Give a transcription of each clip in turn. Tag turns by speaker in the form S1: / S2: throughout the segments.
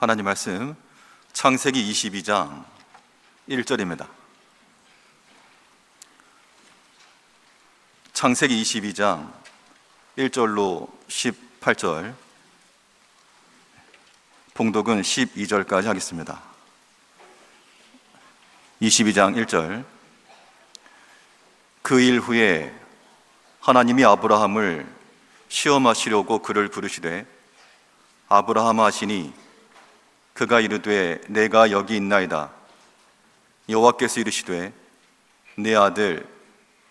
S1: 하나님 말씀 창세기 22장 1절입니다. 창세기 22장 1절로 18절, 봉독은 12절까지 하겠습니다. 22장 1절. 그 일 후에 하나님이 아브라함을 시험하시려고 그를 부르시되 아브라함아 하시니 그가 이르되 내가 여기 있나이다. 여호와께서 이르시되 내 아들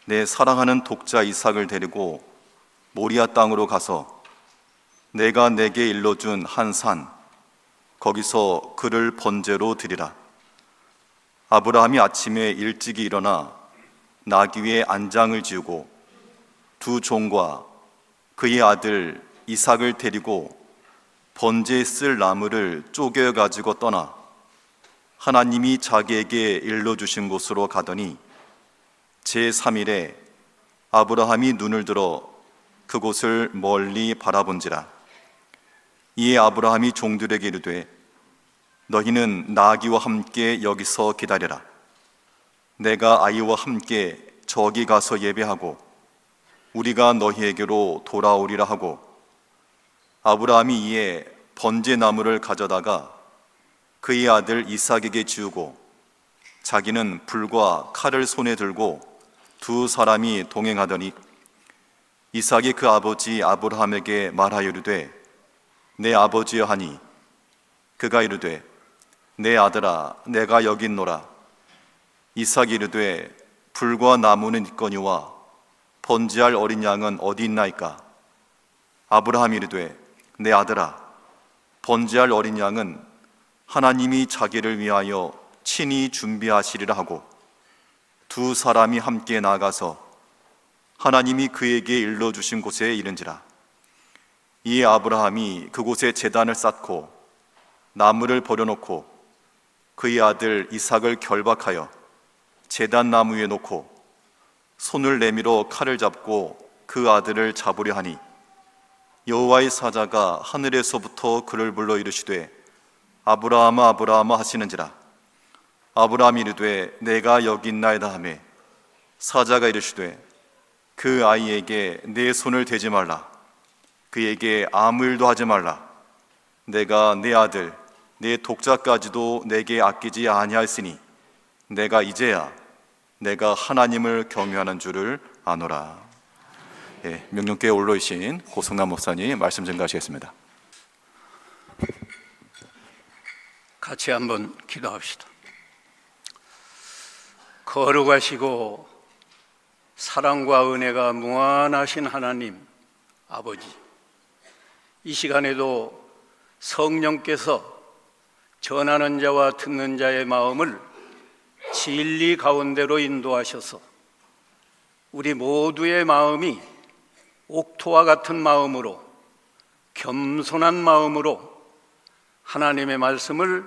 S1: 내 사랑하는 독자 이삭을 데리고 모리아 땅으로 가서 내가 내게 일러준 한 산 거기서 그를 번제로 드리라. 아브라함이 아침에 일찍이 일어나 나귀 위에 안장을 지우고 두 종과 그의 아들 이삭을 데리고 번제에 쓸 나무를 쪼개 가지고 떠나 하나님이 자기에게 일러주신 곳으로 가더니 제3일에 아브라함이 눈을 들어 그곳을 멀리 바라본지라. 이에 아브라함이 종들에게 이르되 너희는 나귀와 함께 여기서 기다려라. 내가 아이와 함께 저기 가서 예배하고 우리가 너희에게로 돌아오리라 하고, 아브라함이 이에 번제 나무를 가져다가 그의 아들 이삭에게 지우고 자기는 불과 칼을 손에 들고 두 사람이 동행하더니 이삭이 그 아버지 아브라함에게 말하여 이르되 내 아버지여 하니 그가 이르되 내 아들아 내가 여기 있노라. 이삭이 이르되 불과 나무는 있거니와 번제할 어린 양은 어디 있나이까? 아브라함이 이르되 내 아들아 번제할 어린 양은 하나님이 자기를 위하여 친히 준비하시리라 하고, 두 사람이 함께 나가서 하나님이 그에게 일러주신 곳에 이른지라. 이에 아브라함이 그곳에 제단을 쌓고 나무를 버려놓고 그의 아들 이삭을 결박하여 제단 나무 위에 놓고 손을 내밀어 칼을 잡고 그 아들을 잡으려 하니 여호와의 사자가 하늘에서부터 그를 불러 이르시되 아브라함아 아브라함아 하시는지라. 아브라함이 이르되 내가 여기 있나이다 하매 사자가 이르시되 그 아이에게 내 손을 대지 말라. 그에게 아무 일도 하지 말라. 내가 내 아들 내 독자까지도 내게 아끼지 아니하였으니 내가 이제야 내가 하나님을 경외하는 줄을 아노라. 명령교회 올로이신 고성남 목사님 말씀 증가하시겠습니다.
S2: 같이 한번 기도합시다. 거룩하시고 사랑과 은혜가 무한하신 하나님 아버지, 이 시간에도 성령께서 전하는 자와 듣는 자의 마음을 진리 가운데로 인도하셔서 우리 모두의 마음이 옥토와 같은 마음으로, 겸손한 마음으로 하나님의 말씀을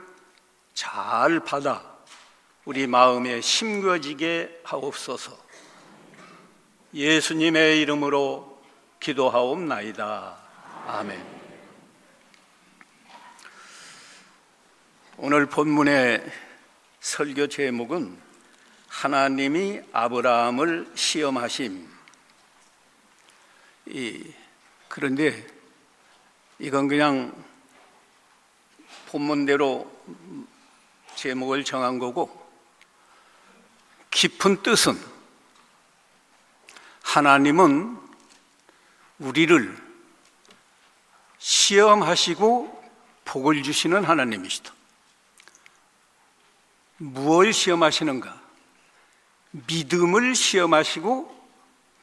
S2: 잘 받아 우리 마음에 심겨지게 하옵소서. 예수님의 이름으로 기도하옵나이다. 아멘. 오늘 본문의 설교 제목은 하나님이 아브라함을 시험하심. 그런데 이건 그냥 본문대로 제목을 정한 거고, 깊은 뜻은 하나님은 우리를 시험하시고 복을 주시는 하나님이시다. 무엇을 시험하시는가? 믿음을 시험하시고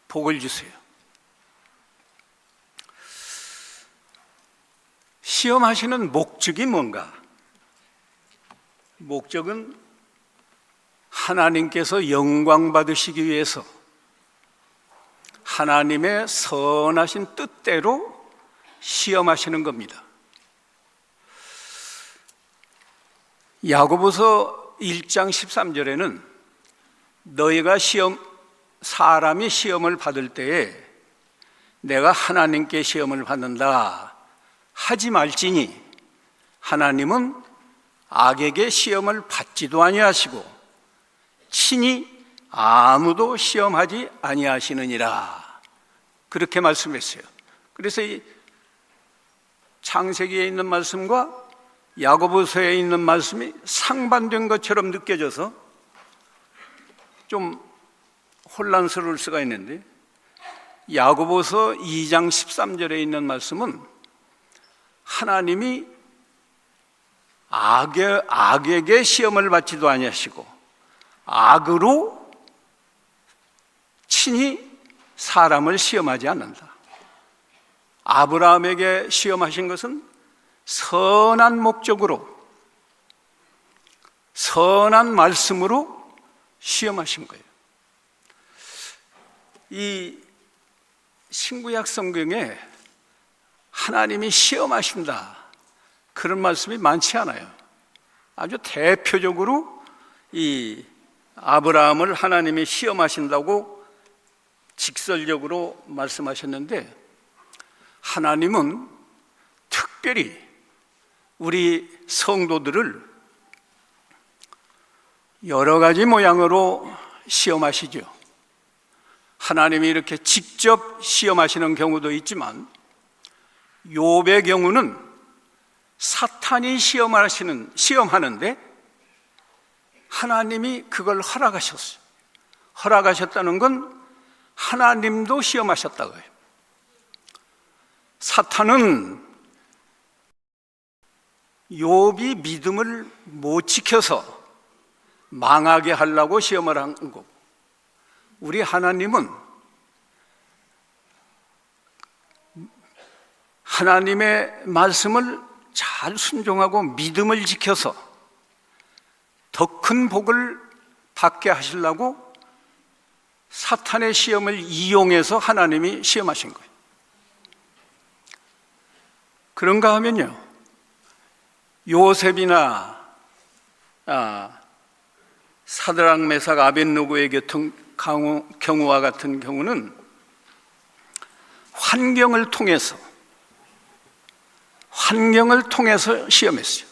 S2: 복을 주세요. 시험하시는 목적이 뭔가? 목적은 하나님께서 영광 받으시기 위해서 하나님의 선하신 뜻대로 시험하시는 겁니다. 야고보서 1장 13절에는 너희가 사람이 시험을 받을 때에 내가 하나님께 시험을 받는다 하지 말지니 하나님은 악에게 시험을 받지도 아니하시고 친히 아무도 시험하지 아니하시느니라, 그렇게 말씀했어요. 그래서 이 창세기에 있는 말씀과 야고보서에 있는 말씀이 상반된 것처럼 느껴져서 좀 혼란스러울 수가 있는데, 야고보서 2장 13절에 있는 말씀은 하나님이 악에게 시험을 받지도 아니하시고 악으로 친히 사람을 시험하지 않는다. 아브라함에게 시험하신 것은 선한 목적으로, 선한 말씀으로 시험하신 거예요. 이 신구약 성경에 하나님이 시험하신다, 그런 말씀이 많지 않아요. 아주 대표적으로 이 아브라함을 하나님이 시험하신다고 직설적으로 말씀하셨는데, 하나님은 특별히 우리 성도들을 여러 가지 모양으로 시험하시죠. 하나님이 이렇게 직접 시험하시는 경우도 있지만, 욥의 경우는 사탄이 시험하는데 하나님이 그걸 허락하셨어요. 허락하셨다는 건 하나님도 시험하셨다고요. 사탄은 욥이 믿음을 못 지켜서 망하게 하려고 시험을 한 거고, 우리 하나님은 하나님의 말씀을 잘 순종하고 믿음을 지켜서 더 큰 복을 받게 하시려고 사탄의 시험을 이용해서 하나님이 시험하신 거예요. 그런가 하면요, 요셉이나 사드락 메삭 아벳느고의 경우와 같은 경우는 환경을 통해서 시험했어요.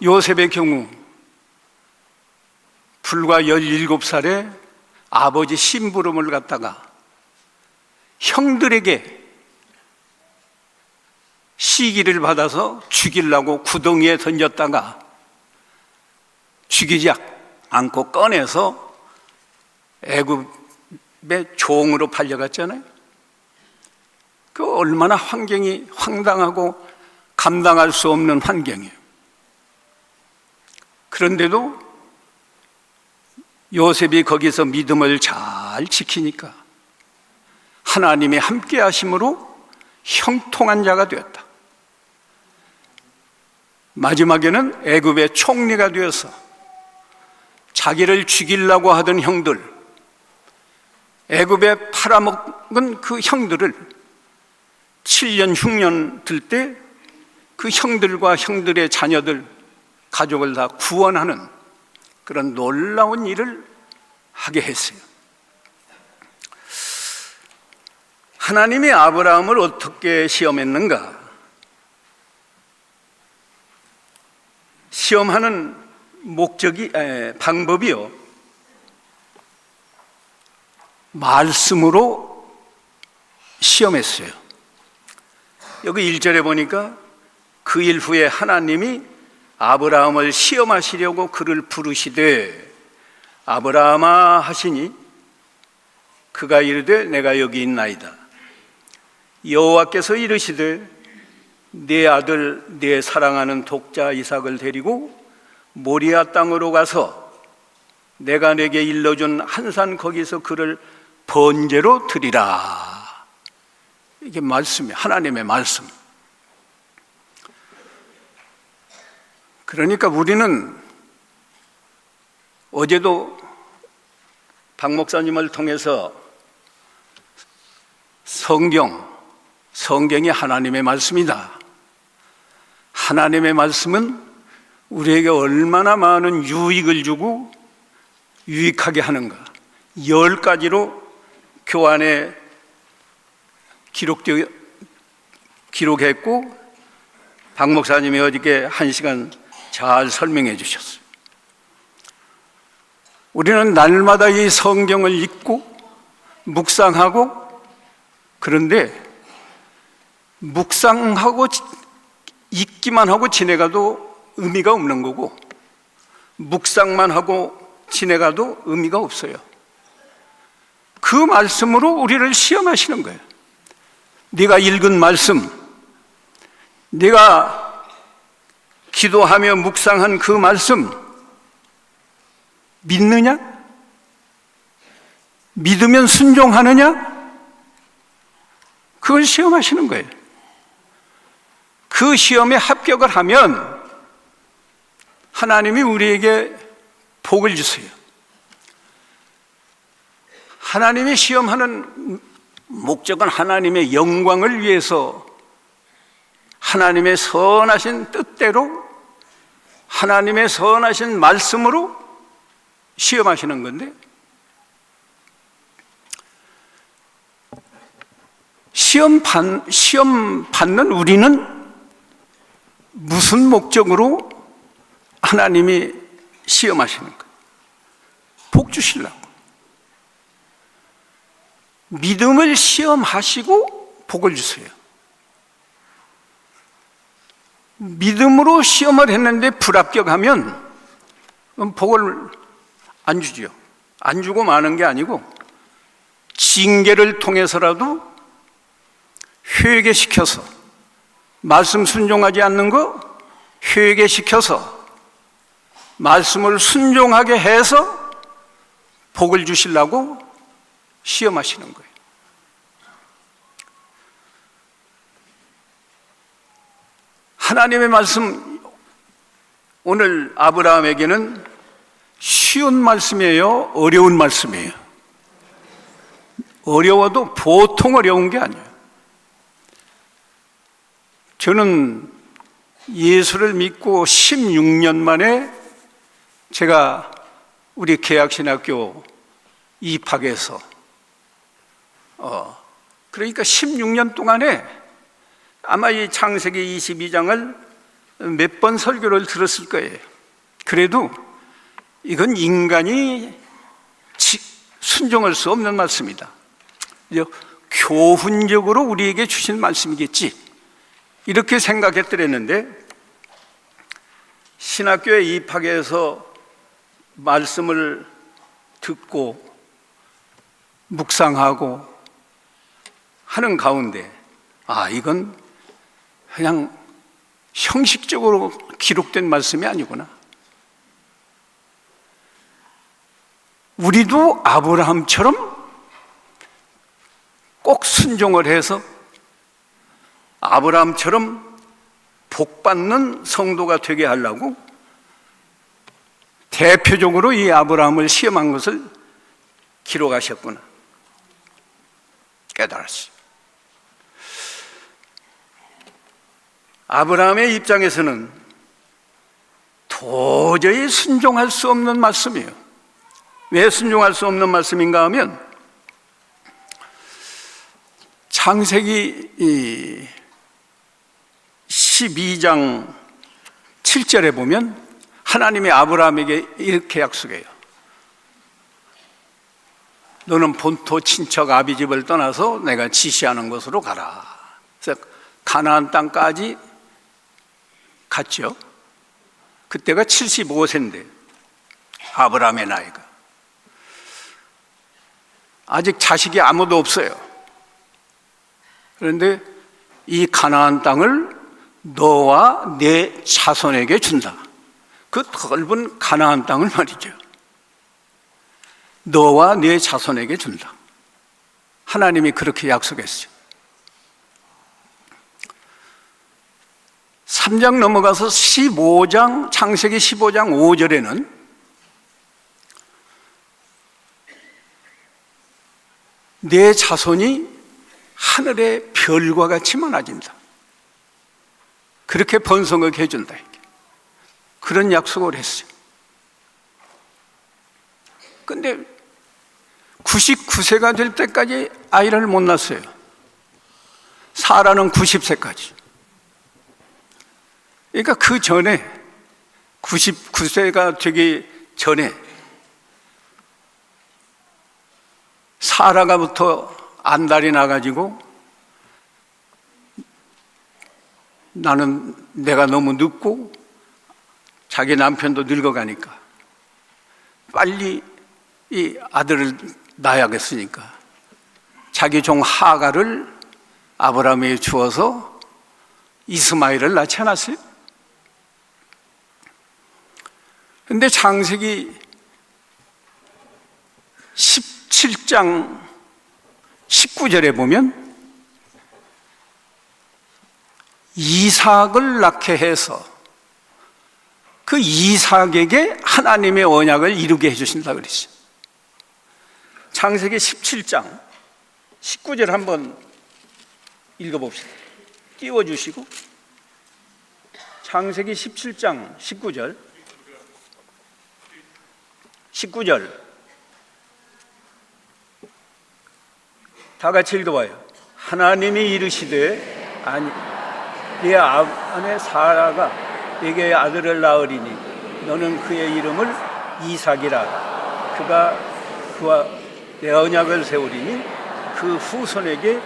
S2: 요셉의 경우 불과 17살에 아버지 심부름을 갖다가 형들에게 시기를 받아서 죽이려고 구덩이에 던졌다가 죽이지 않고 꺼내서 애굽의 종으로 팔려갔잖아요. 그 얼마나 환경이 황당하고 감당할 수 없는 환경이에요. 그런데도 요셉이 거기서 믿음을 잘 지키니까 하나님이 함께 하심으로 형통한 자가 되었다. 마지막에는 애굽의 총리가 되어서 자기를 죽이려고 하던 형들, 애굽에 팔아먹은 그 형들을 7년 흉년 들 때 그 형들과 형들의 자녀들, 가족을 다 구원하는 그런 놀라운 일을 하게 했어요. 하나님이 아브라함을 어떻게 시험했는가? 시험하는 방법이요, 말씀으로 시험했어요. 여기 1절에 보니까 그 일 후에 하나님이 아브라함을 시험하시려고 그를 부르시되 아브라함아 하시니 그가 이르되 내가 여기 있나이다. 여호와께서 이르시되 네 아들 네 사랑하는 독자 이삭을 데리고 모리아 땅으로 가서 내가 내게 일러준 한 산 거기서 그를 번제로 드리라. 이게 말씀이에요. 하나님의 말씀. 그러니까 우리는 어제도 박 목사님을 통해서 성경이 하나님의 말씀이다. 하나님의 말씀은 우리에게 얼마나 많은 유익을 주고 유익하게 하는가. 10가지로 교환에 기록되어 기록했고 박 목사님이 어저께 1시간 잘 설명해 주셨어요. 우리는 날마다 이 성경을 읽고 묵상하고, 그런데 묵상하고 읽기만 하고 지내가도 의미가 없는 거고, 묵상만 하고 지내가도 의미가 없어요. 그 말씀으로 우리를 시험하시는 거예요. 네가 읽은 말씀, 네가 기도하며 묵상한 그 말씀 믿느냐? 믿으면 순종하느냐? 그걸 시험하시는 거예요. 그 시험에 합격을 하면 하나님이 우리에게 복을 주세요. 하나님이 시험하는 목적은 하나님의 영광을 위해서, 하나님의 선하신 뜻대로, 하나님의 선하신 말씀으로 시험하시는 건데, 시험 받는 우리는 무슨 목적으로 하나님이 시험하시는 거예요? 복 주시려고. 믿음을 시험하시고 복을 주세요. 믿음으로 시험을 했는데 불합격하면 복을 안 주지요. 안 주고 마는 게 아니고 징계를 통해서라도 회개시켜서, 말씀 순종하지 않는 거 회개시켜서 말씀을 순종하게 해서 복을 주시려고 시험하시는 거예요. 하나님의 말씀, 오늘 아브라함에게는 쉬운 말씀이에요? 어려운 말씀이에요? 어려워도 보통 어려운 게 아니에요. 저는 예수를 믿고 16년 만에 제가 우리 계약신학교 입학해서 그러니까 16년 동안에 아마 이 창세기 22장을 몇 번 설교를 들었을 거예요. 그래도 이건 인간이 순종할 수 없는 말씀이다. 교훈적으로 우리에게 주신 말씀이겠지, 이렇게 생각했더랬는데, 신학교에 입학해서 말씀을 듣고 묵상하고 하는 가운데, 이건 그냥 형식적으로 기록된 말씀이 아니구나. 우리도 아브라함처럼 꼭 순종을 해서 아브라함처럼 복받는 성도가 되게 하려고 대표적으로 이 아브라함을 시험한 것을 기록하셨구나 깨달았어요. 아브라함의 입장에서는 도저히 순종할 수 없는 말씀이에요. 왜 순종할 수 없는 말씀인가 하면, 창세기 12장 7절에 보면 하나님이 아브라함에게 이렇게 약속해요. 너는 본토 친척 아비집을 떠나서 내가 지시하는 곳으로 가라. 그래서 가나안 땅까지 갔죠. 그때가 75세인데 아브라함의 나이가, 아직 자식이 아무도 없어요. 그런데 이 가나안 땅을 너와 내 자손에게 준다. 그 넓은 가나안 땅을 말이죠. 너와 내 자손에게 준다. 하나님이 그렇게 약속했어요. 3장 넘어가서 15장, 창세기 15장 5절에는 내 자손이 하늘의 별과 같이 많아진다. 그렇게 번성하게 해준다. 그런 약속을 했어요. 근데 99세가 될 때까지 아이를 못 낳았어요. 사라는 90세까지. 그러니까 그 전에 99세가 되기 전에 사라가부터 안달이 나가지고 나는 내가 너무 늙고 자기 남편도 늙어가니까 빨리 이 아들을 낳아야겠으니까 자기 종 하가를 아브라함에게 주어서 이스마엘을 낳지 않았어요? 근데 창세기 17장 19절에 보면 이삭을 낳게 해서 그 이삭에게 하나님의 언약을 이루게 해주신다 그랬어요. 창세기 17장 19절 한번 읽어봅시다. 띄워주시고. 창세기 17장 19절 다 같이 읽어봐요. 하나님이 이르시되 아니 네 아내 사라가 네게 아들을 낳으리니 너는 그의 이름을 이삭이라. 그와 내 언약을 세우리니 그 후손에게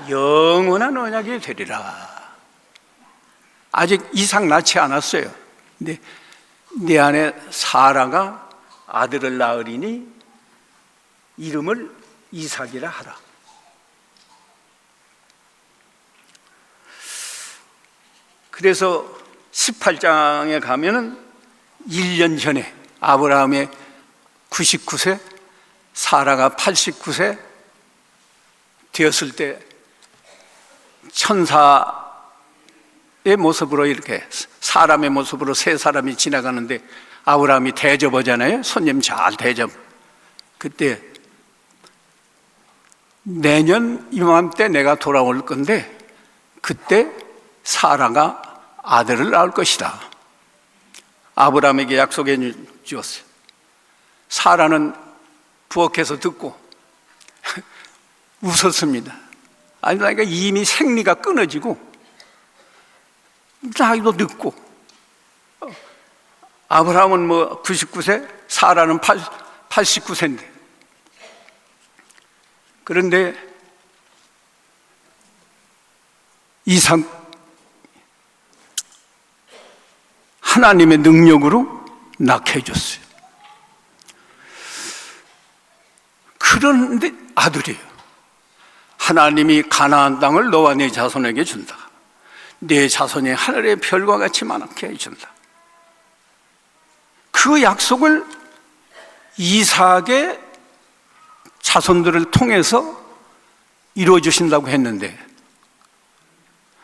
S2: 영원한 언약이 되리라. 아직 이삭 낳지 않았어요. 근데 네 아내 사라가 아들을 낳으리니 이름을 이삭이라 하라. 그래서 18장에 가면은 1년 전에 아브라함의 99세, 사라가 89세 되었을 때 천사의 모습으로 이렇게 사람의 모습으로 세 사람이 지나가는데 아브라함이 대접하잖아요. 손님 잘 대접. 그때 내년 이맘때 내가 돌아올 건데 그때 사라가 아들을 낳을 것이다. 아브라함에게 약속해 주었어요. 사라는 부엌에서 듣고 웃었습니다. 아니, 그러니까 이미 생리가 끊어지고 나이도 늦고 아브라함은 뭐 99세, 사라는 89세인데 그런데 이삭 하나님의 능력으로 낳게 해줬어요. 그런데 아들이에요. 하나님이 가나안 땅을 너와 네 자손에게 준다. 네 자손이 하늘의 별과 같이 많게 해준다. 그 약속을 이삭의 자손들을 통해서 이루어 주신다고 했는데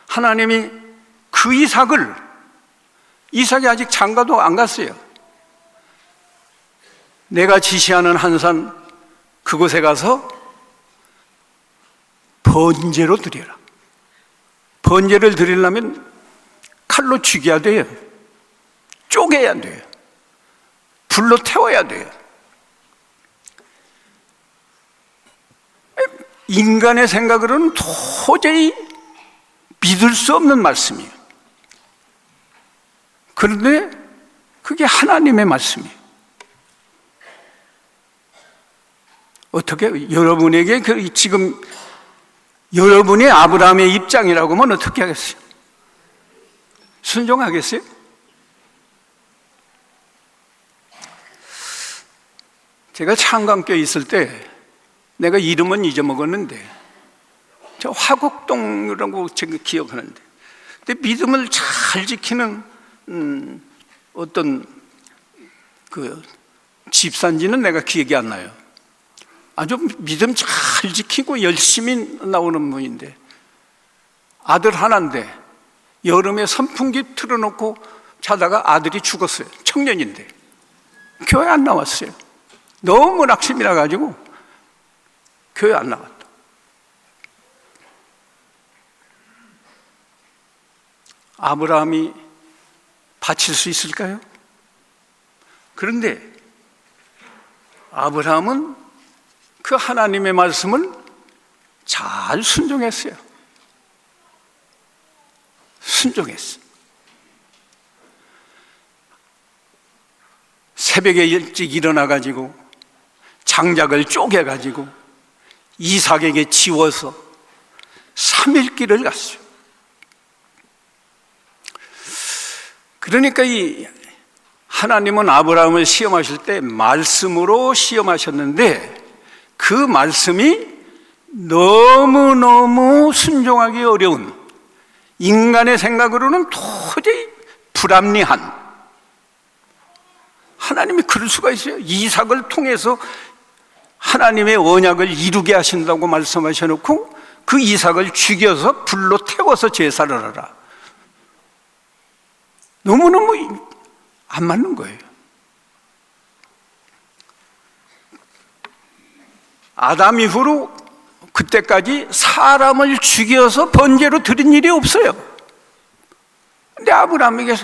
S2: 하나님이 그 이삭이 아직 장가도 안 갔어요. 내가 지시하는 한 산 그곳에 가서 번제로 드려라. 번제를 드리려면 칼로 죽여야 돼요. 쪼개야 돼요. 불로 태워야 돼요. 인간의 생각으로는 도저히 믿을 수 없는 말씀이에요. 그런데 그게 하나님의 말씀이에요. 어떻게 여러분에게 지금 여러분이 아브라함의 입장이라고 하면 어떻게 하겠어요? 순종하겠어요? 제가 창강교에 있을 때 내가 이름은 잊어먹었는데 저 화곡동이라고 제가 기억하는데 근데 믿음을 잘 지키는 어떤 그 집사인지는 내가 기억이 안 나요. 아주 믿음 잘 지키고 열심히 나오는 분인데 아들 하나인데 여름에 선풍기 틀어놓고 자다가 아들이 죽었어요. 청년인데 교회 안 나왔어요. 너무 낙심이라 가지고 교회 안 나왔다. 아브라함이 바칠 수 있을까요? 그런데 아브라함은 그 하나님의 말씀을 잘 순종했어요. 순종했어. 새벽에 일찍 일어나가지고 장작을 쪼개가지고 이삭에게 지워서 3일 길을 갔어요. 그러니까 이 하나님은 아브라함을 시험하실 때 말씀으로 시험하셨는데 그 말씀이 너무너무 순종하기 어려운, 인간의 생각으로는 도저히 불합리한, 하나님이 그럴 수가 있어요? 이삭을 통해서 하나님의 언약을 이루게 하신다고 말씀하셔놓고 그 이삭을 죽여서 불로 태워서 제사를 하라. 너무너무 안 맞는 거예요. 아담 이후로 그때까지 사람을 죽여서 번제로 드린 일이 없어요. 근데 아브라함에게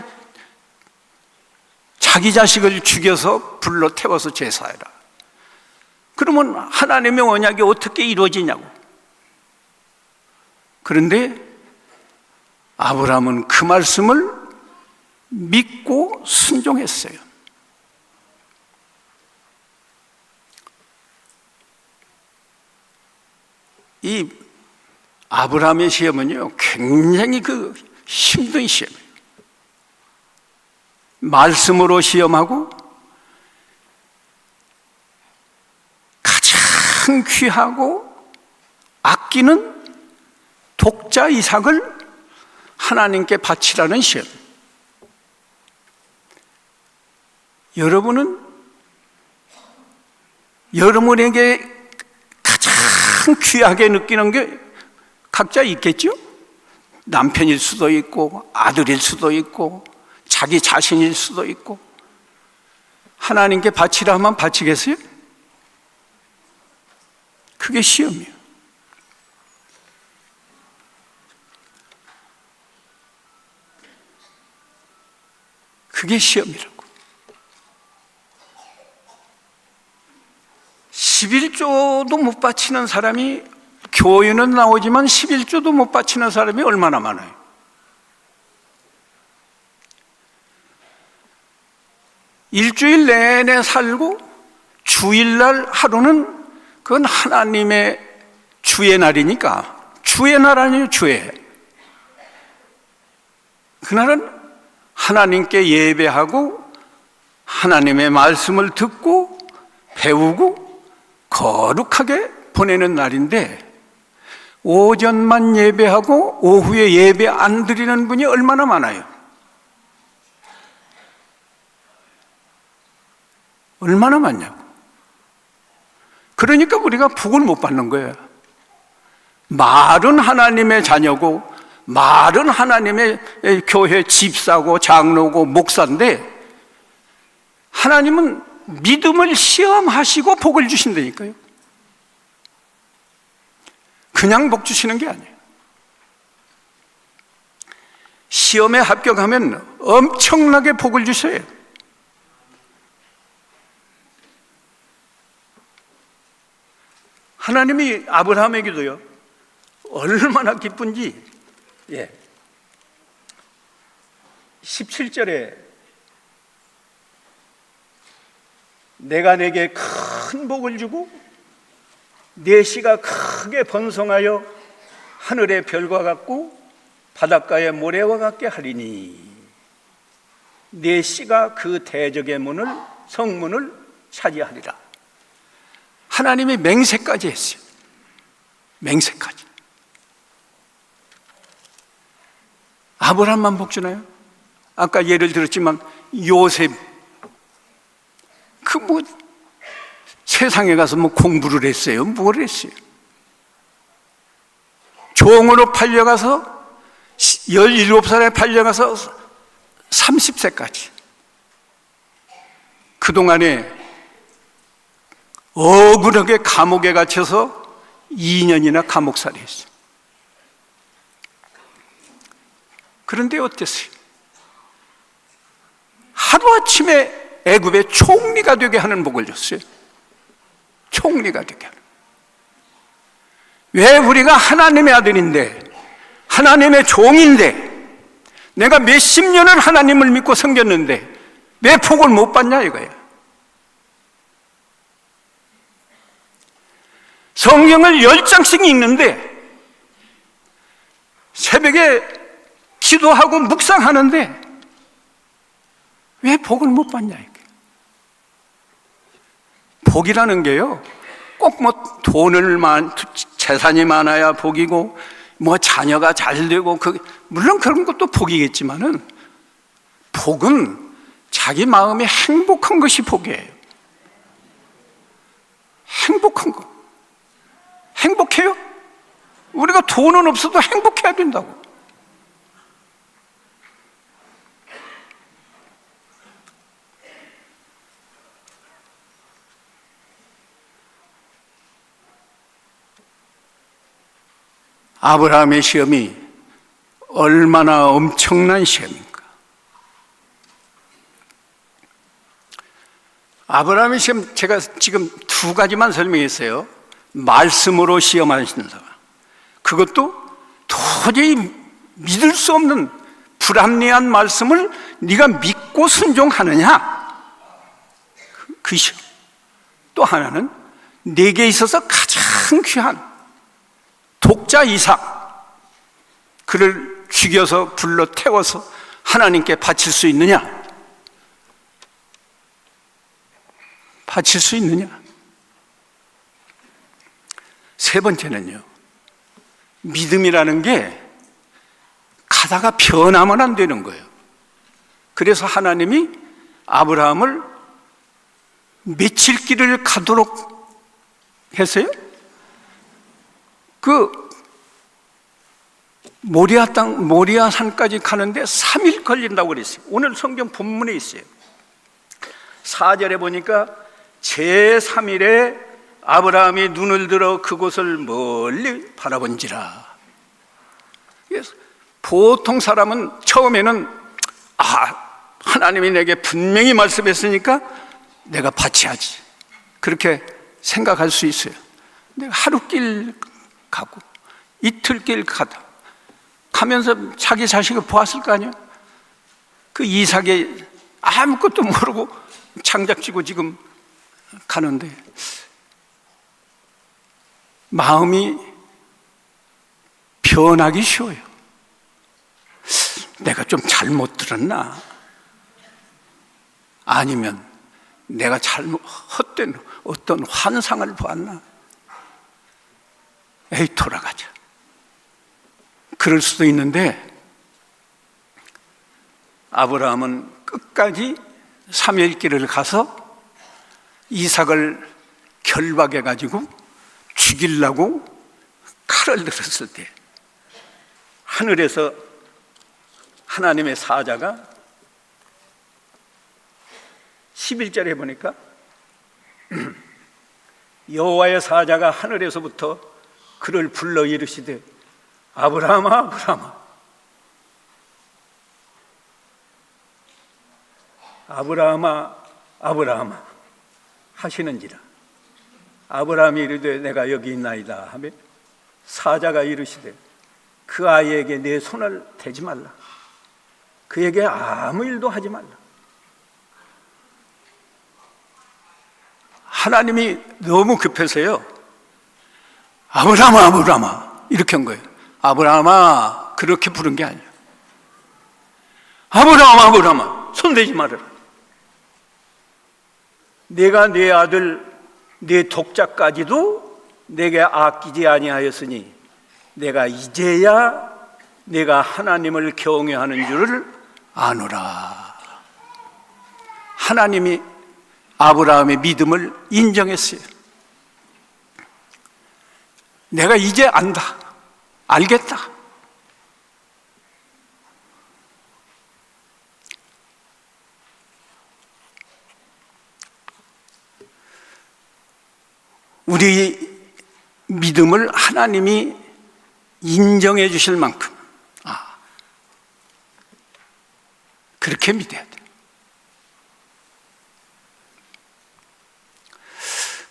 S2: 자기 자식을 죽여서 불로 태워서 제사해라. 그러면 하나님의 언약이 어떻게 이루어지냐고. 그런데 아브라함은 그 말씀을 믿고 순종했어요. 이 아브라함의 시험은요, 굉장히 힘든 시험이에요. 말씀으로 시험하고 가장 귀하고 아끼는 독자 이삭을 하나님께 바치라는 시험. 여러분은 여러분에게 가장 귀하게 느끼는 게 각자 있겠죠? 남편일 수도 있고 아들일 수도 있고 자기 자신일 수도 있고. 하나님께 바치라 하면 바치겠어요? 그게 시험이에요. 그게 시험이라고. 11조도 못 바치는 사람이, 교회는 나오지만 11조도 못 바치는 사람이 얼마나 많아요. 일주일 내내 살고 주일날 하루는 그건 하나님의 주의 날이니까, 주의 날 아니에요, 주의. 그날은 하나님께 예배하고 하나님의 말씀을 듣고 배우고 거룩하게 보내는 날인데, 오전만 예배하고 오후에 예배 안 드리는 분이 얼마나 많아요. 얼마나 많냐고. 그러니까 우리가 복을 못 받는 거예요. 말은 하나님의 자녀고 말은 하나님의 교회 집사고 장로고 목사인데, 하나님은 믿음을 시험하시고 복을 주신다니까요. 그냥 복 주시는 게 아니에요. 시험에 합격하면 엄청나게 복을 주셔요. 하나님이 아브라함에게도요, 얼마나 기쁜지, 17절에 내가 내게 큰 복을 주고 내 씨가 크게 번성하여 하늘의 별과 같고 바닷가의 모래와 같게 하리니 내 씨가 그 대적의 문을, 성문을 차지하리라. 하나님이 맹세까지 했어요. 맹세까지. 아브라함만 복 주나요? 아까 예를 들었지만 요셉, 세상에 가서 공부를 했어요? 뭘 했어요? 종으로 팔려가서 17살에 팔려가서 30세까지 그동안에 억울하게 감옥에 갇혀서 2년이나 감옥살이 했어요. 그런데 어땠어요? 하루아침에 애굽의 총리가 되게 하는 복을 줬어요. 총리가 되게 하는. 왜? 우리가 하나님의 아들인데, 하나님의 종인데 내가 몇십 년을 하나님을 믿고 섬겼는데 왜 복을 못 받냐 이거예요. 성경을 10장씩 읽는데 새벽에 기도하고 묵상하는데 왜 복을 못 받냐 이게. 복이라는 게요, 꼭 뭐 재산이 많아야 복이고 뭐 자녀가 잘 되고 물론 그런 것도 복이겠지만은 복은 자기 마음이 행복한 것이 복이에요. 행복한 거. 행복해요? 우리가 돈은 없어도 행복해야 된다고. 아브라함의 시험이 얼마나 엄청난 시험인가. 아브라함의 시험, 제가 지금 두 가지만 설명했어요. 말씀으로 시험하시는 사람, 그것도 도저히 믿을 수 없는 불합리한 말씀을 네가 믿고 순종하느냐, 그 시험. 또 하나는 내게 있어서 가장 귀한 독자 이삭, 그를 죽여서 불러 태워서 하나님께 바칠 수 있느냐, 바칠 수 있느냐. 세 번째는요, 믿음이라는 게 가다가 변하면 안 되는 거예요. 그래서 하나님이 아브라함을 며칠 길을 가도록 했어요? 모리아 땅, 모리아 산까지 가는데 3일 걸린다고 그랬어요. 오늘 성경 본문에 있어요. 4절에 보니까 제3일에 아브라함이 눈을 들어 그곳을 멀리 바라본지라. 그래서 보통 사람은 처음에는 하나님이 내게 분명히 말씀했으니까 내가 바치야지, 그렇게 생각할 수 있어요. 내가 하루 길 가고 이틀 길 가면서 자기 자식을 보았을 거 아니에요. 그 이삭이 아무것도 모르고 장작지고 지금 가는데 마음이 변하기 쉬워요. 내가 좀 잘못 들었나? 아니면 내가 헛된 어떤 환상을 보았나? 에이, 돌아가자. 그럴 수도 있는데 아브라함은 끝까지 3일 길을 가서 이삭을 결박해 가지고 죽이려고 칼을 들었을 때 하늘에서 하나님의 사자가 11절에 보니까 여호와의 사자가 하늘에서부터 그를 불러 이르시되 아브라함아, 아브라함아, 아브라함아, 아브라함아 하시는지라. 아브라함이 이르되 내가 여기 있나이다 하며 사자가 이르시되 그 아이에게 내 손을 대지 말라, 그에게 아무 일도 하지 말라. 하나님이 너무 급해서요, 아브라함아, 아브라함아 이렇게 한 거예요. 아브라함아, 그렇게 부른 게 아니에요. 아브라함아, 아브라함아 손대지 말아라. 내가 내 아들 내 독자까지도 내게 아끼지 아니하였으니 내가 이제야 내가 하나님을 경외하는 줄을 아노라. 하나님이 아브라함의 믿음을 인정했어요. 내가 이제 안다, 알겠다. 우리 믿음을 하나님이 인정해 주실 만큼 그렇게 믿어야 돼요.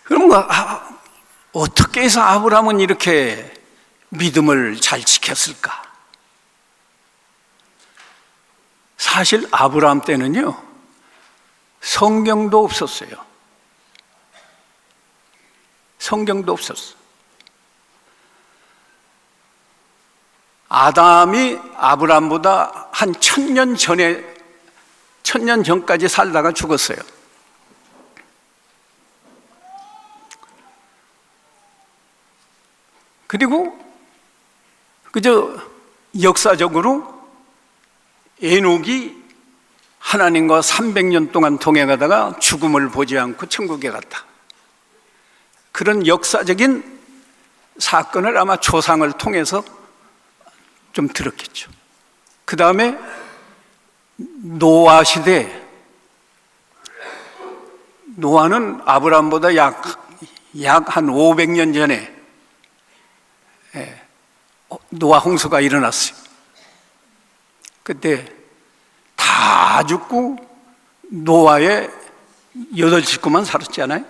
S2: 그럼 어떻게 해서 아브라함은 이렇게 믿음을 잘 지켰을까? 사실 아브라함 때는요, 성경도 없었어요. 성경도 없었어. 아담이 아브라함보다 한 1000년 전에, 1000년 전까지 살다가 죽었어요. 그리고 그저 역사적으로 에녹이 하나님과 300년 동안 동행하다가 죽음을 보지 않고 천국에 갔다. 그런 역사적인 사건을 아마 조상을 통해서 좀 들었겠죠. 그 다음에 노아 시대, 노아는 아브라함보다 약 한 500년 전에 노아 홍수가 일어났어요. 그때 다 죽고 노아의 8식구만 살았잖아요.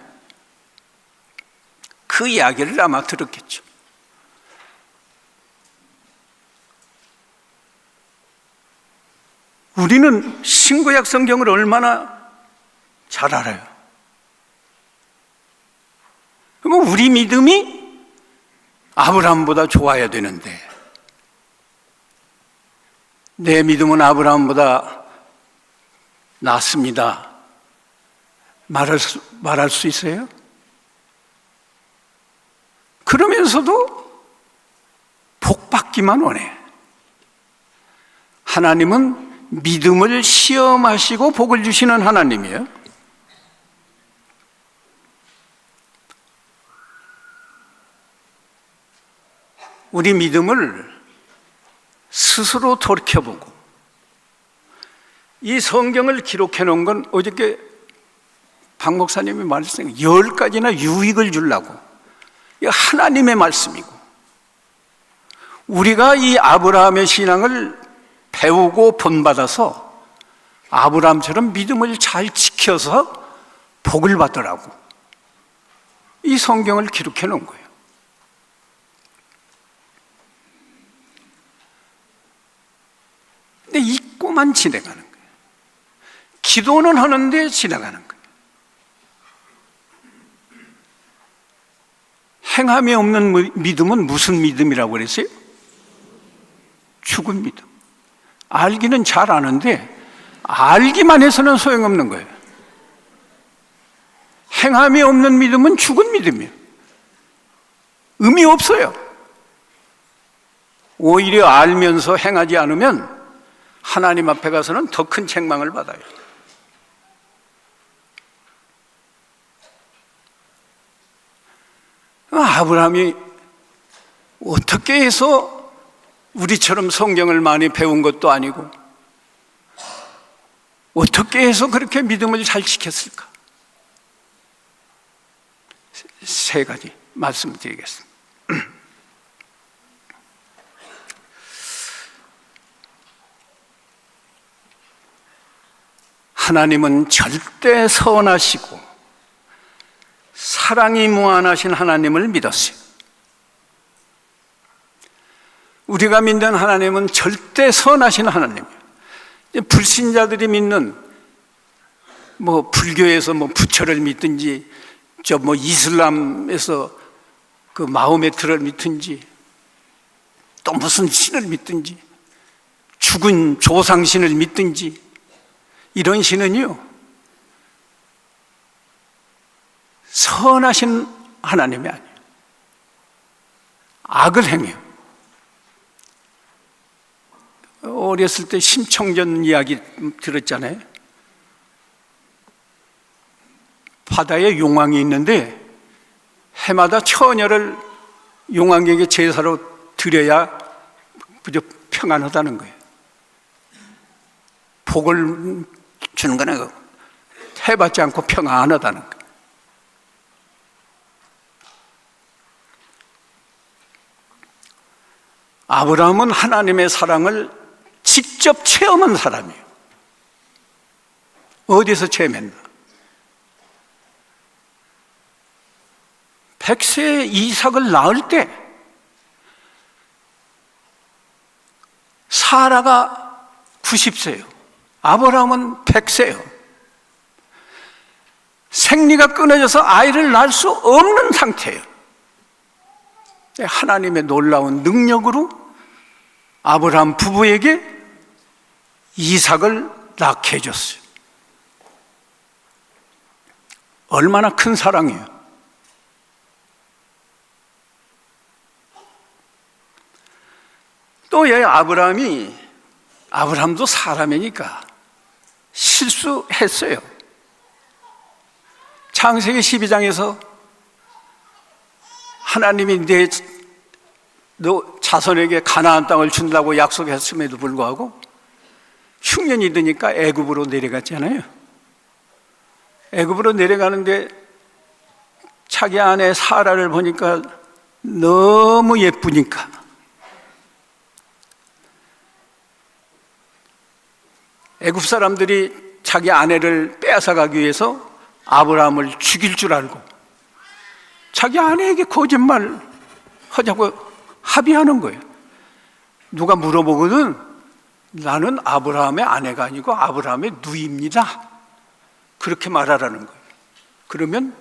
S2: 그 이야기를 아마 들었겠죠. 우리는 신구약 성경을 얼마나 잘 알아요. 그럼 우리 믿음이 아브라함보다 좋아야 되는데, 내 믿음은 아브라함보다 낫습니다. 말할 수 있어요? 그러면서도 복 받기만 원해. 하나님은 믿음을 시험하시고 복을 주시는 하나님이에요. 우리 믿음을 스스로 돌이켜보고, 이 성경을 기록해 놓은 건 어저께 박 목사님이 말씀하신 10가지나 유익을 주려고, 이 하나님의 말씀이고, 우리가 이 아브라함의 신앙을 배우고 본받아서 아브라함처럼 믿음을 잘 지켜서 복을 받더라고. 이 성경을 기록해 놓은 거예요. 근데 잊고만 지나가는 거예요. 기도는 하는데 지나가는 거예요. 행함이 없는 믿음은 무슨 믿음이라고 그랬어요? 죽은 믿음. 알기는 잘 아는데 알기만 해서는 소용없는 거예요. 행함이 없는 믿음은 죽은 믿음이에요. 의미 없어요. 오히려 알면서 행하지 않으면 하나님 앞에 가서는 더 큰 책망을 받아요. 아브라함이 어떻게 해서 우리처럼 성경을 많이 배운 것도 아니고 어떻게 해서 그렇게 믿음을 잘 지켰을까? 3가지 말씀드리겠습니다. 하나님은 절대 선하시고 사랑이 무한하신 하나님을 믿었어요. 우리가 믿는 하나님은 절대 선하신 하나님이에요. 불신자들이 믿는 불교에서 부처를 믿든지 이슬람에서 그 마호메트를 믿든지 또 무슨 신을 믿든지 죽은 조상신을 믿든지 이런 신은요, 선하신 하나님이 아니에요. 악을 행해요. 어렸을 때 심청전 이야기 들었잖아요. 바다에 용왕이 있는데 해마다 처녀를 용왕에게 제사로 드려야 그저 평안하다는 거예요. 복을 주는 거는 해받지 않고 평안하다는 거예요. 아브라함은 하나님의 사랑을 직접 체험한 사람이에요. 어디서 체험했나? 100세 이삭을 낳을 때 사라가 90세예요. 아브라함은 100세요. 생리가 끊어져서 아이를 낳을 수 없는 상태예요. 하나님의 놀라운 능력으로 아브라함 부부에게 이삭을 낳게 해줬어요. 얼마나 큰 사랑이에요. 또 아브라함도 사람이니까 실수했어요. 창세기 12장에서 하나님이 너 자손에게 가나안 땅을 준다고 약속했음에도 불구하고 흉년이 드니까 애굽으로 내려갔잖아요. 애굽으로 내려가는데 자기 아내 사라를 보니까 너무 예쁘니까 애굽 사람들이 자기 아내를 빼앗아가기 위해서 아브라함을 죽일 줄 알고 자기 아내에게 거짓말 하자고 합의하는 거예요. 누가 물어보거든 나는 아브라함의 아내가 아니고 아브라함의 누이입니다. 그렇게 말하라는 거예요. 그러면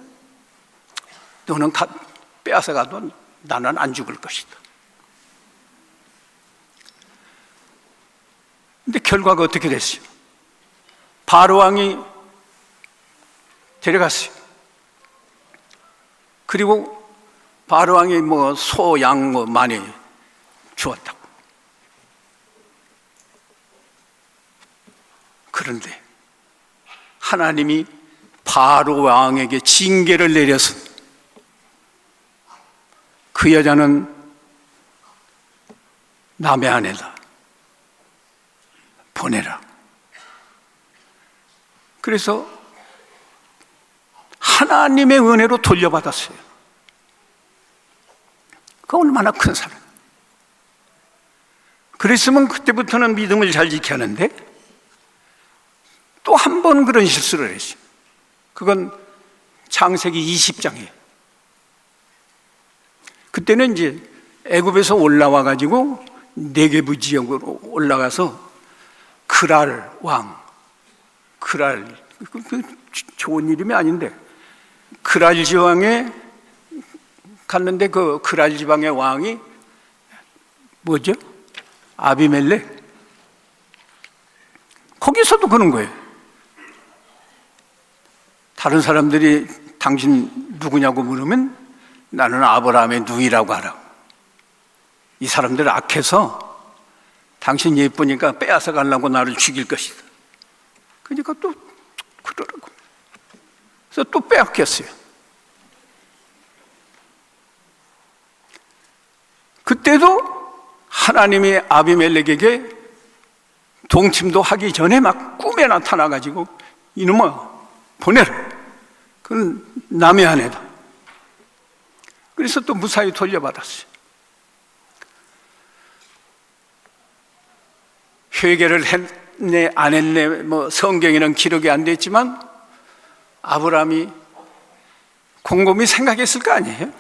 S2: 너는 빼앗아가도 나는 안 죽을 것이다. 근데 결과가 어떻게 됐어요? 바로 왕이 데려갔어요. 그리고 바로 왕이 소, 양 많이 주었다고. 그런데 하나님이 바로 왕에게 징계를 내려서 그 여자는 남의 아내다. 보내라. 그래서 하나님의 은혜로 돌려받았어요. 그 얼마나 큰 사랑. 그랬으면 그때부터는 믿음을 잘 지켜야 하는데 또 한 번 그런 실수를 했어요. 그건 창세기 20장이에요. 그때는 이제 애굽에서 올라와 가지고 네게부 지역으로 올라가서 그랄 왕, 그랄 좋은 이름이 아닌데 그랄 지방에 갔는데 그 그랄 지방의 왕이 뭐죠? 아비멜렉. 거기서도 그런 거예요. 다른 사람들이 당신 누구냐고 물으면 나는 아브라함의 누이라고 하라고. 이 사람들 악해서 당신 예쁘니까 빼앗아 가려고 나를 죽일 것이다. 그러니까 또 그러라고. 그래서 또 빼앗겼어요. 그때도 하나님이 아비멜렉에게 동침도 하기 전에 막 꿈에 나타나가지고 이놈아 보내라. 그건 남의 아내다. 그래서 또 무사히 돌려받았어요. 회개를 했네 안 했네 성경에는 기록이 안 됐지만 아브라함이 곰곰이 생각했을 거 아니에요?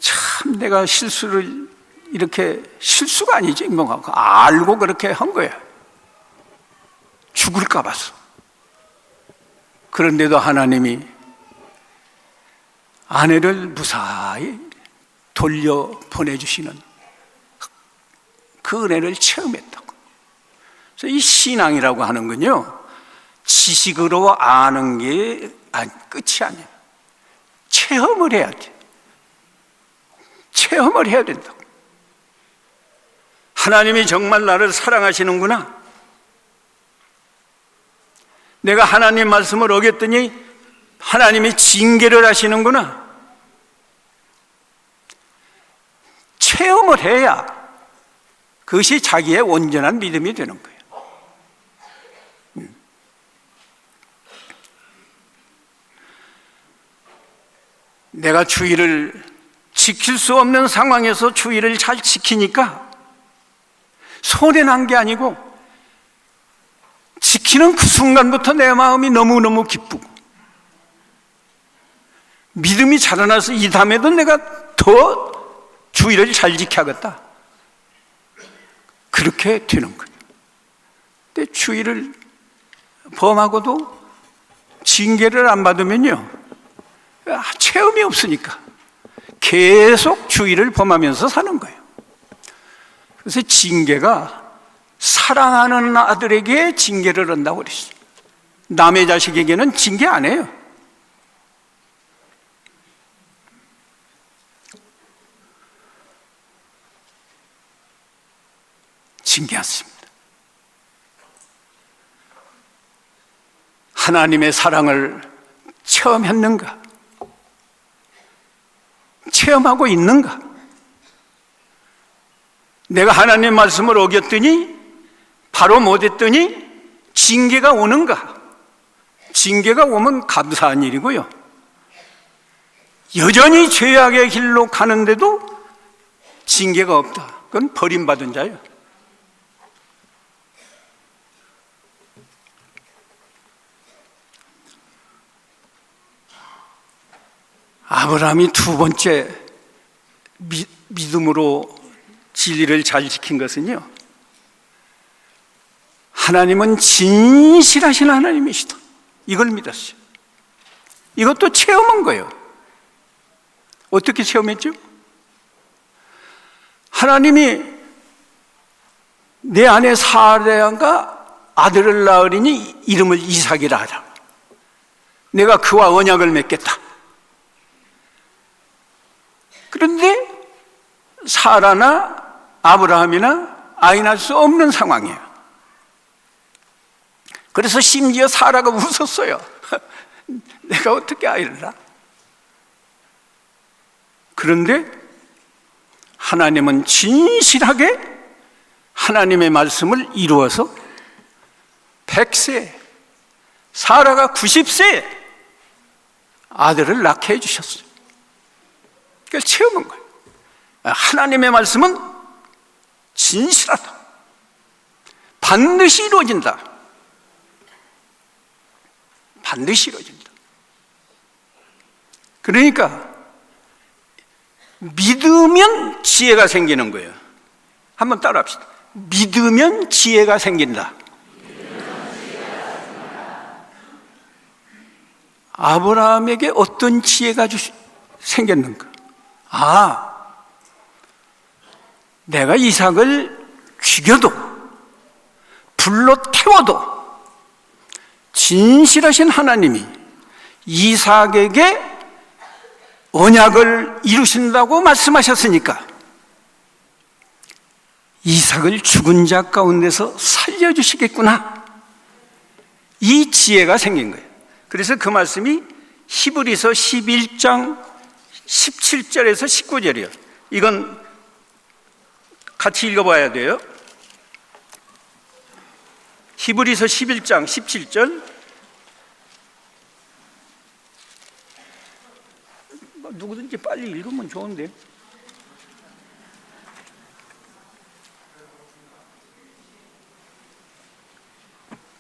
S2: 참 내가 실수를 이렇게 실수가 아니지 알고 그렇게 한 거야. 죽을까 봐서. 그런데도 하나님이 아내를 무사히 돌려 보내주시는 그 은혜를 체험했다고. 그래서 이 신앙이라고 하는 건요, 지식으로 아는 게 끝이 아니에요. 체험을 해야 돼. 체험을 해야 된다고. 하나님이 정말 나를 사랑하시는구나. 내가 하나님 말씀을 어겼더니 하나님이 징계를 하시는구나. 체험을 해야 그것이 자기의 온전한 믿음이 되는 거예요. 내가 주의를 지킬 수 없는 상황에서 주의를 잘 지키니까 손해난 게 아니고 지키는 그 순간부터 내 마음이 너무너무 기쁘고 믿음이 자라나서 이 다음에도 내가 더 주의를 잘 지켜야겠다. 그렇게 되는 거예요. 근데 주의를 범하고도 징계를 안 받으면요, 체험이 없으니까 계속 주의를 범하면서 사는 거예요. 그래서 징계가 사랑하는 아들에게 징계를 한다고 그랬어요. 남의 자식에게는 징계 안 해요. 징계 않습니다. 하나님의 사랑을 체험했는가? 체험하고 있는가? 내가 하나님의 말씀을 어겼더니, 바로 못했더니 징계가 오는가? 징계가 오면 감사한 일이고요, 여전히 죄악의 길로 가는데도 징계가 없다, 그건 버림받은 자예요. 아브라함이 두 번째 믿음으로 진리를 잘 지킨 것은요, 하나님은 진실하신 하나님이시다, 이걸 믿었어요. 이것도 체험한 거예요. 어떻게 체험했죠? 하나님이 내 아내 사라가 아들을 낳으리니 이름을 이삭이라 하라. 내가 그와 언약을 맺겠다. 그런데 사라나 아브라함이나 아이 낳을 수 없는 상황이에요. 그래서 심지어 사라가 웃었어요. 내가 어떻게 아이를 낳아? 그런데 하나님은 진실하게 하나님의 말씀을 이루어서 100세, 사라가 90세 아들을 낳게 해주셨어요. 그걸 체험한 거예요. 하나님의 말씀은 진실하다, 반드시 이루어진다, 반드시 이루어진다. 그러니까 믿으면 지혜가 생기는 거예요. 한번 따라 합시다. 믿으면 지혜가 생긴다. 아브라함에게 어떤 지혜가 생겼는가? 내가 이삭을 죽여도, 불로 태워도 진실하신 하나님이 이삭에게 언약을 이루신다고 말씀하셨으니까 이삭을 죽은 자 가운데서 살려주시겠구나, 이 지혜가 생긴 거예요. 그래서 그 말씀이 히브리서 11장 17절에서 19절이에요. 이건 같이 읽어봐야 돼요. 히브리서 11장 17절. 누구든지 빨리 읽으면 좋은데.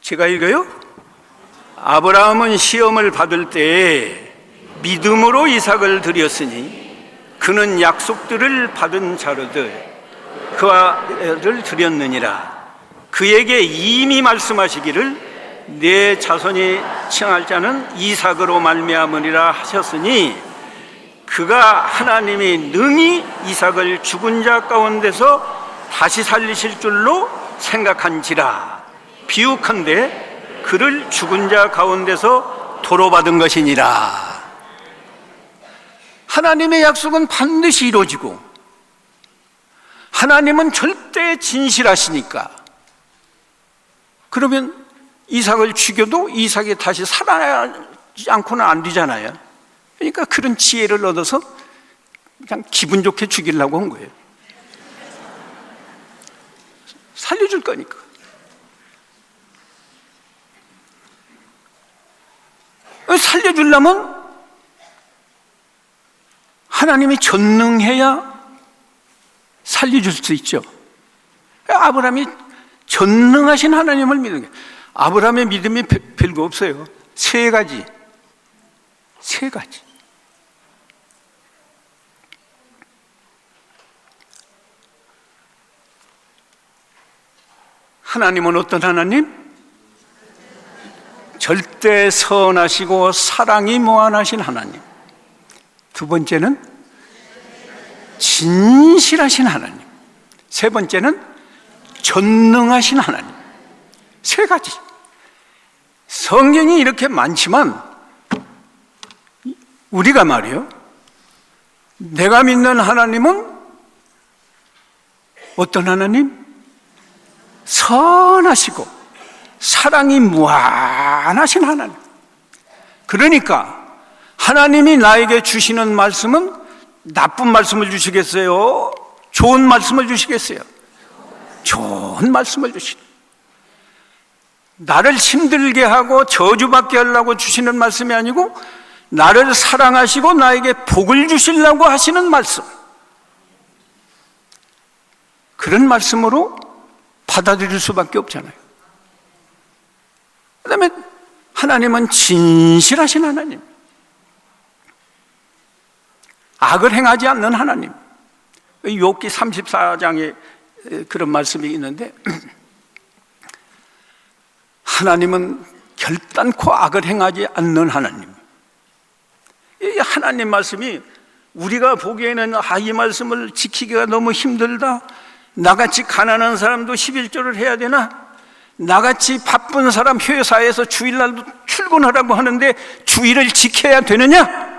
S2: 제가 읽어요? 아브라함은 시험을 받을 때에 믿음으로 이삭을 드렸으니 그는 약속들을 받은 자로들 그와 애를 드렸느니라. 그에게 이미 말씀하시기를 내 자손이 칭할 자는 이삭으로 말미암으리라 하셨으니 그가 하나님이 능히 이삭을 죽은 자 가운데서 다시 살리실 줄로 생각한지라. 비유컨대 그를 죽은 자 가운데서 도로 받은 것이니라. 하나님의 약속은 반드시 이루어지고 하나님은 절대 진실하시니까, 그러면 이삭을 죽여도 이삭이 다시 살아나지 않고는 안 되잖아요. 그러니까 그런 지혜를 얻어서 그냥 기분 좋게 죽이려고 한 거예요. 살려줄 거니까. 살려주려면 하나님이 전능해야 살려줄 수 있죠. 아브라함이 전능하신 하나님을 믿는 거예요. 아브라함의 믿음이 별거 없어요. 세 가지. 하나님은 어떤 하나님? 절대 선하시고 사랑이 무한하신 하나님. 두 번째는 진실하신 하나님. 세 번째는 전능하신 하나님. 세 가지. 성경이 이렇게 많지만 우리가 말이요, 내가 믿는 하나님은 어떤 하나님? 선하시고 사랑이 무한하신 하나님. 그러니까 하나님이 나에게 주시는 말씀은 나쁜 말씀을 주시겠어요? 좋은 말씀을 주시겠어요? 좋은 말씀을 주시는, 나를 힘들게 하고 저주받게 하려고 주시는 말씀이 아니고 나를 사랑하시고 나에게 복을 주시려고 하시는 말씀, 그런 말씀으로 받아들일 수밖에 없잖아요. 그 다음에 하나님은 진실하신 하나님, 악을 행하지 않는 하나님. 욥기 34장에 그런 말씀이 있는데 하나님은 결단코 악을 행하지 않는 하나님. 이 하나님 말씀이 우리가 보기에는 이 말씀을 지키기가 너무 힘들다, 나같이 가난한 사람도 11조를 해야 되나, 나같이 바쁜 사람 회사에서 주일날도 출근하라고 하는데 주일을 지켜야 되느냐,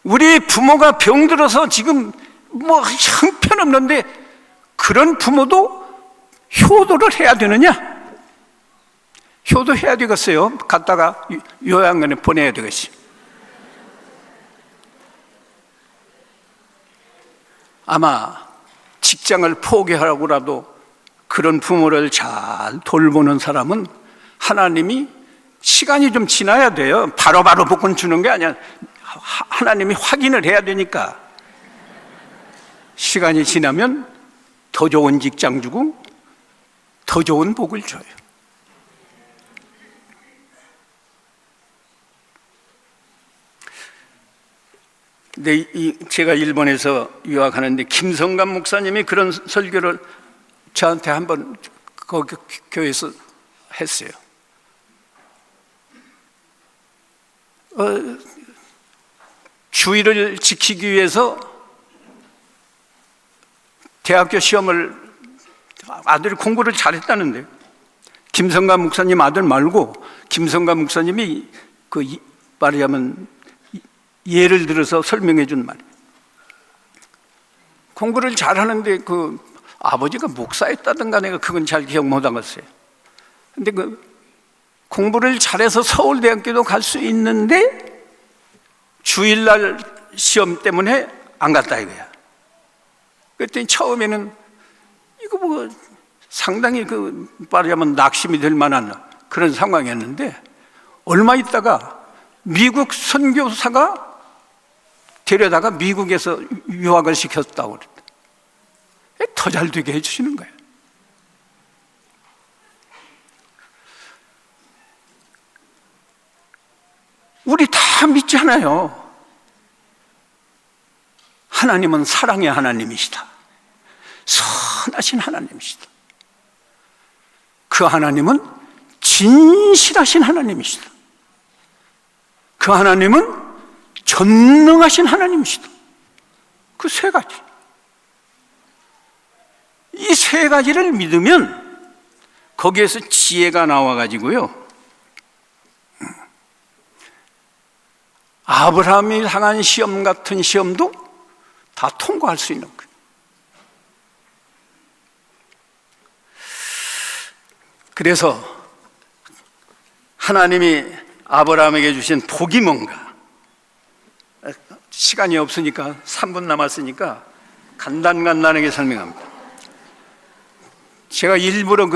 S2: 우리 부모가 병들어서 지금 뭐 형편없는데 그런 부모도 효도를 해야 되느냐? 효도해야 되겠어요. 갔다가 요양원에 보내야 되겠어요. 아마 직장을 포기하라고라도 그런 부모를 잘 돌보는 사람은 하나님이 시간이 좀 지나야 돼요. 바로바로 복권 주는 게 아니야. 하나님이 확인을 해야 되니까 시간이 지나면 더 좋은 직장 주고 더 좋은 복을 줘요. 근데 제가 일본에서 유학하는데 김성감 목사님이 그런 설교를 저한테 한번 거기 교회에서 했어요. 주의를 지키기 위해서 대학교 시험을, 아들이 공부를 잘했다는데 김성감 목사님 아들 말고 김성감 목사님이 말하자면 예를 들어서 설명해 준 말, 공부를 잘하는데 그 아버지가 목사였다든가 내가 그건 잘 기억 못 하겠어요. 근데 공부를 잘해서 서울대학교도 갈 수 있는데 주일날 시험 때문에 안 갔다 이거야. 그랬더니 처음에는 이거 뭐 상당히 말하자면 낙심이 될 만한 그런 상황이었는데 얼마 있다가 미국 선교사가 데려다가 미국에서 유학을 시켰다고 그랬다. 더 잘 되게 해주시는 거예요. 우리 다 믿잖아요. 하나님은 사랑의 하나님이시다. 선하신 하나님이시다. 그 하나님은 진실하신 하나님이시다. 그 하나님은 전능하신 하나님이시다. 그 세 가지. 이 세 가지를 믿으면 거기에서 지혜가 나와가지고요, 아브라함이 당한 시험 같은 시험도 다 통과할 수 있는 거예요. 그래서 하나님이 아브라함에게 주신 복이 뭔가, 시간이 없으니까 3분 남았으니까 간단하게 설명합니다. 제가 일부러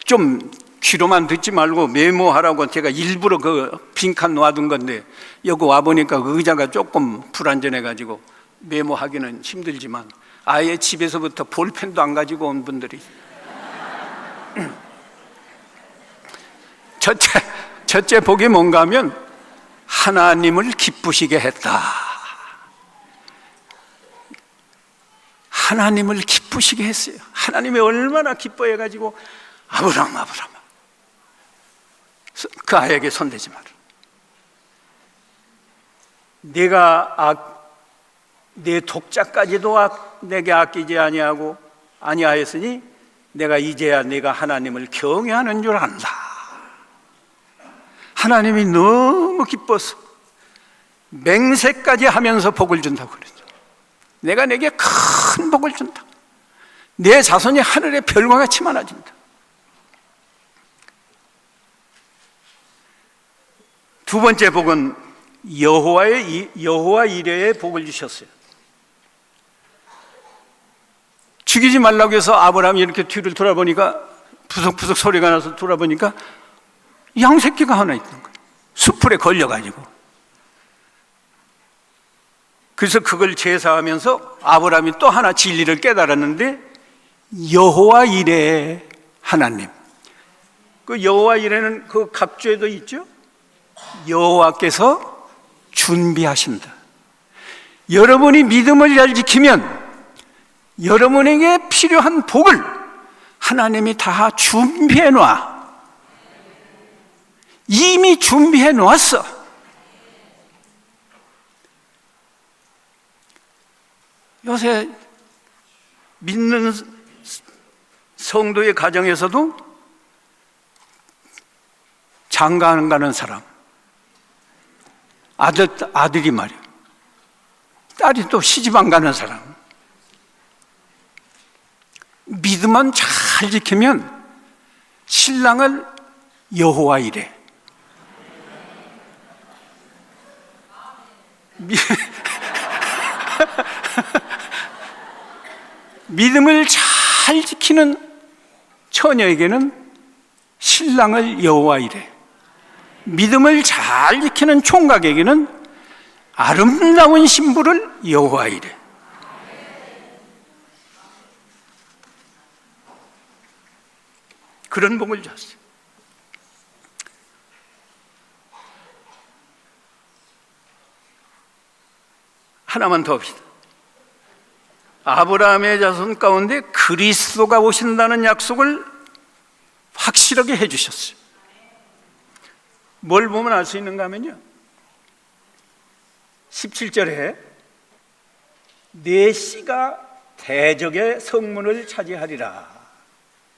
S2: 좀 귀로만 듣지 말고 메모하라고 제가 일부러 빈칸 놔둔 건데 여기 와보니까 의자가 조금 불안전해가지고 메모하기는 힘들지만 아예 집에서부터 볼펜도 안 가지고 온 분들이 첫째 복이 뭔가 하면 하나님을 기쁘시게 했다. 하나님을 기쁘시게 기쁘시게 했어요. 하나님이 얼마나 기뻐해가지고 아브라함 그 아이에게 손대지 마라. 내 독자까지도 내게 아끼지 아니하였으니 내가 이제야 내가 하나님을 경외하는 줄 안다. 하나님이 너무 기뻐서 맹세까지 하면서 복을 준다고 그러죠. 내가 내게 큰 복을 준다. 내 자손이 하늘의 별과 같이 많아진다. 두 번째 복은 여호와 이레의 복을 주셨어요. 죽이지 말라고 해서 아브라함이 이렇게 뒤를 돌아보니까 부석부석 소리가 나서 돌아보니까 양새끼가 하나 있는 거예요. 수풀에 걸려가지고. 그래서 그걸 제사하면서 아브라함이 또 하나 진리를 깨달았는데 여호와 이레의 하나님. 그 여호와 이레는 그 갑주에도 있죠. 여호와께서 준비하신다. 여러분이 믿음을 잘 지키면 여러분에게 필요한 복을 하나님이 다 준비해 놔. 이미 준비해 놓았어. 요새 믿는 성도의 가정에서도 장가 안 가는 사람, 아들이 말이야, 딸이 또 시집 안 가는 사람, 믿음만 잘 지키면 신랑을 여호와 이래. 믿음을 잘 지키는 처녀에게는 신랑을 여호와 이래. 믿음을 잘 지키는 총각에게는 아름다운 신부를 여호와 이래. 그런 복을 줬어요. 하나만 더 합시다. 아브라함의 자손 가운데 그리스도가 오신다는 약속을 확실하게 해주셨어요. 뭘 보면 알 수 있는가 하면요, 17절에 내 씨가 대적의 성문을 차지하리라.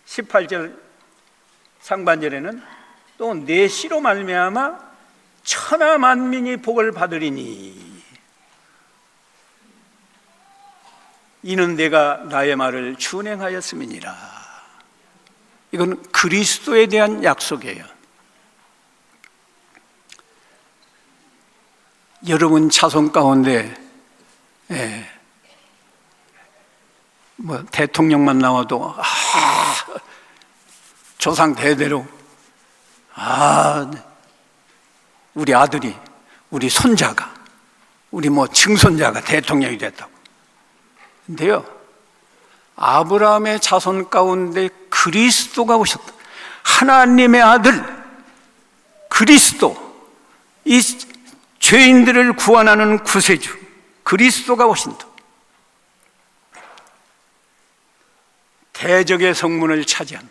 S2: 18절 상반절에는 또 내 씨로 말미암아 천하 만민이 복을 받으리니 이는 내가 나의 말을 준행하였음이니라. 이건 그리스도에 대한 약속이에요. 여러분 자손 가운데 대통령만 나와도 조상 대대로 우리 아들이, 우리 손자가, 우리 증손자가 대통령이 됐다고. 근데요, 아브라함의 자손 가운데 그리스도가 오셨다. 하나님의 아들 그리스도, 이 죄인들을 구원하는 구세주 그리스도가 오신다. 대적의 성문을 차지한다.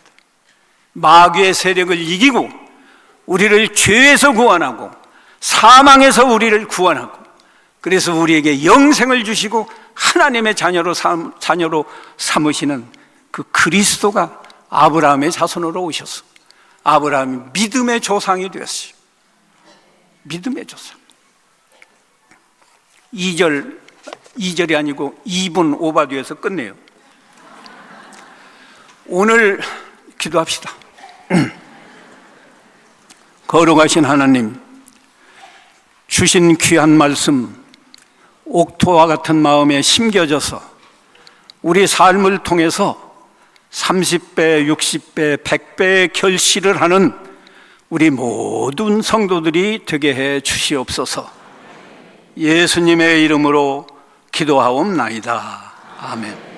S2: 마귀의 세력을 이기고 우리를 죄에서 구원하고 사망에서 우리를 구원하고, 그래서 우리에게 영생을 주시고 하나님의 자녀로 삼으시는 그 그리스도가 아브라함의 자손으로 오셔서 아브라함이 믿음의 조상이 되었어요. 믿음의 조상. 2절이 아니고 2분 오바디에서 끝내요. 오늘 기도합시다. 거룩하신 하나님, 주신 귀한 말씀 옥토와 같은 마음에 심겨져서 우리 삶을 통해서 30배, 60배, 100배의 결실을 하는 우리 모든 성도들이 되게 해 주시옵소서. 예수님의 이름으로 기도하옵나이다. 아멘.